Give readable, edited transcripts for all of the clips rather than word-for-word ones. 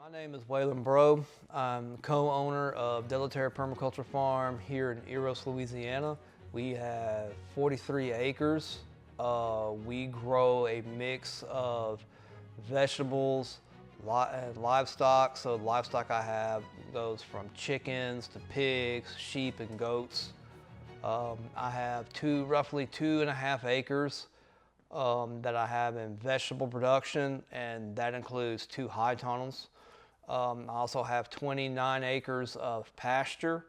My name is Waylon Breaux. I'm co-owner of DeLaTerre Permaculture Farm here in Eros, Louisiana. We have 43 acres. We grow a mix of vegetables and livestock. So the livestock I have goes from chickens to pigs, sheep, and goats. I have roughly 2.5 acres that I have in vegetable production, and that includes 2 high tunnels. I also have 29 acres of pasture.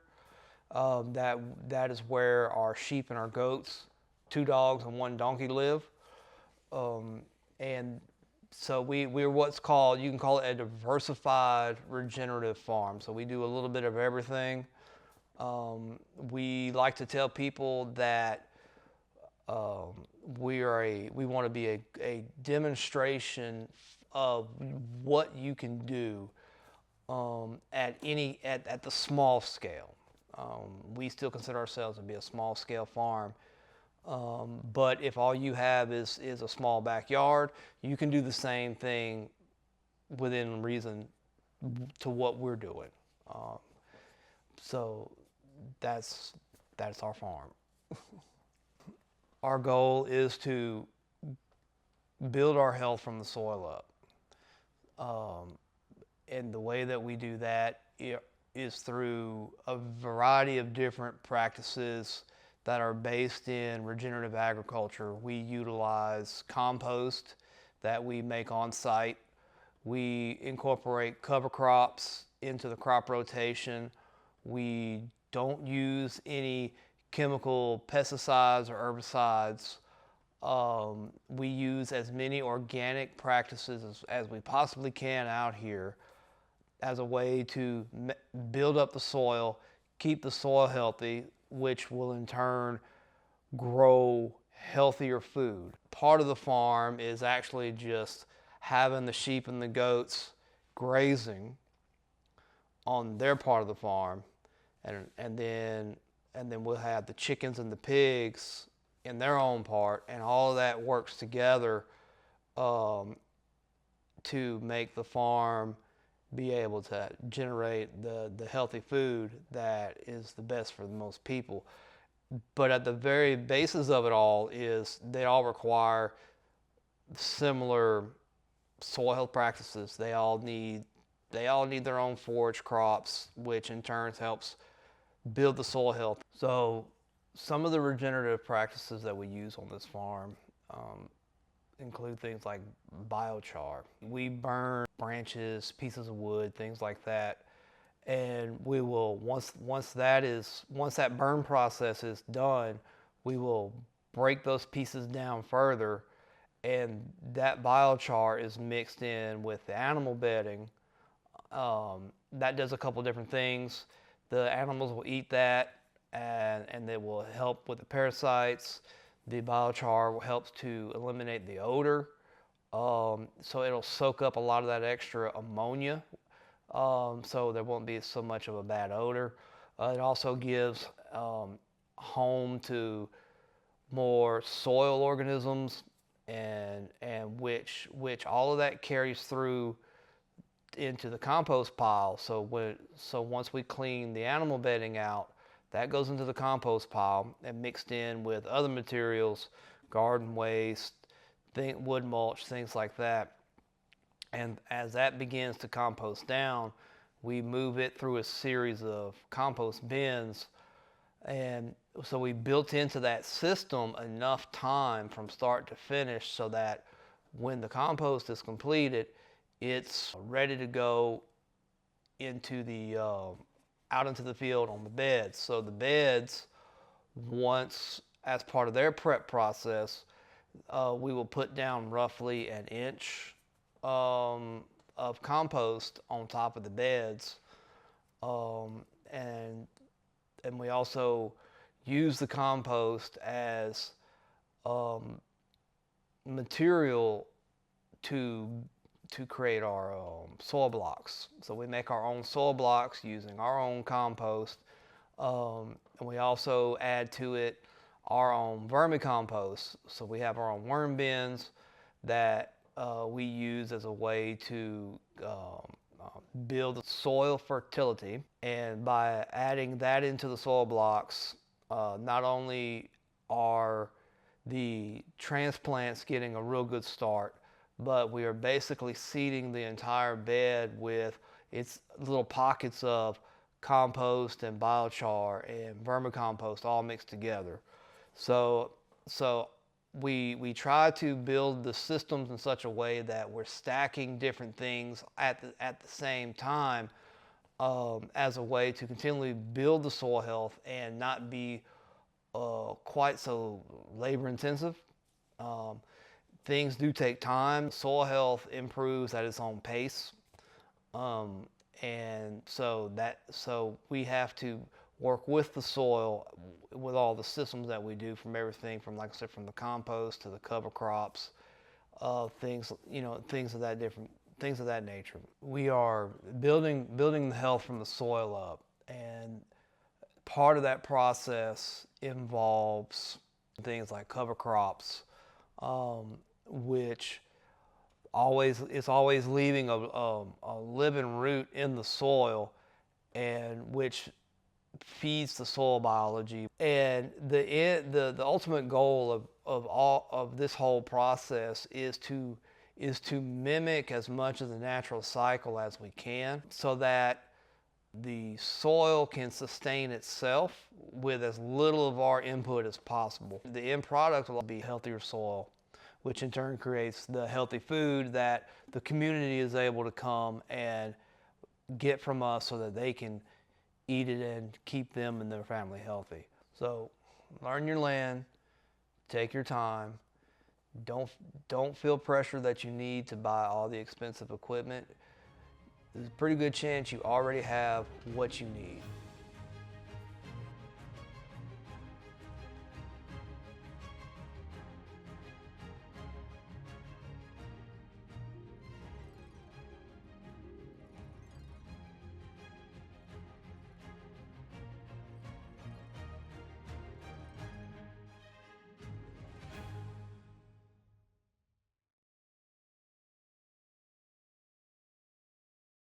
That is where our sheep and our goats, 2 dogs and 1 donkey live. And so we're what's called, you can call it a diversified regenerative farm. So we do a little bit of everything. We like to tell people that we want to be a demonstration of what you can do at the small scale. We still consider ourselves to be a small scale farm, but if all you have is a small backyard, you can do the same thing within reason to what we're doing. So that's our farm. Our goal is to build our health from the soil up. And the way that we do that is through a variety of different practices that are based in regenerative agriculture. We utilize compost that we make on site. We incorporate cover crops into the crop rotation. We don't use any chemical pesticides or herbicides. We use as many organic practices as we possibly can out here as a way to build up the soil, keep the soil healthy, which will in turn grow healthier food. Part of the farm is actually just having the sheep and the goats grazing on their part of the farm, and then we'll have the chickens and the pigs in their own part, and all of that works together to make the farm be able to generate the healthy food that is the best for the most people. But at the very basis of it all is they all require similar soil health practices. They all need their own forage crops, which in turn helps build the soil health. So some of the regenerative practices that we use on this farm include things like biochar. We burn branches, pieces of wood, things like that, and we will once that burn process is done, we will break those pieces down further, and that biochar is mixed in with the animal bedding. That does a couple different things. The animals will eat that, and they will help with the parasites. The biochar helps to eliminate the odor, so it'll soak up a lot of that extra ammonia, so there won't be so much of a bad odor. It also gives home to more soil organisms, and which all of that carries through into the compost pile. So once we clean the animal bedding out, that goes into the compost pile and mixed in with other materials, garden waste, wood mulch, things like that. And as that begins to compost down, we move it through a series of compost bins. And so we built into that system enough time from start to finish so that when the compost is completed, it's ready to go into the out into the field on the beds. So the beds, once as part of their prep process, we will put down roughly 1 inch of compost on top of the beds, and we also use the compost as material to create our soil blocks. So we make our own soil blocks using our own compost, and we also add to it our own vermicompost. So we have our own worm bins that we use as a way to build soil fertility, and by adding that into the soil blocks, not only are the transplants getting a real good start, but we are basically seeding the entire bed with its little pockets of compost and biochar and vermicompost all mixed together. So, so we try to build the systems in such a way that we're stacking different things at the same time, as a way to continually build the soil health and not be quite so labor intensive. Things do take time. Soil health improves at its own pace, and so we have to work with the soil with all the systems that we do, from everything from, like I said, from the compost to the cover crops, things things of that nature. We are building the health from the soil up, and part of that process involves things like cover crops, which it's always leaving a living root in the soil, and which feeds the soil biology. And the ultimate goal of this whole process is to mimic as much of the natural cycle as we can, so that the soil can sustain itself with as little of our input as possible. The end product will be healthier soil, which in turn creates the healthy food that the community is able to come and get from us, so that they can eat it and keep them and their family healthy. So learn your land, take your time. Don't feel pressure that you need to buy all the expensive equipment. There's a pretty good chance you already have what you need.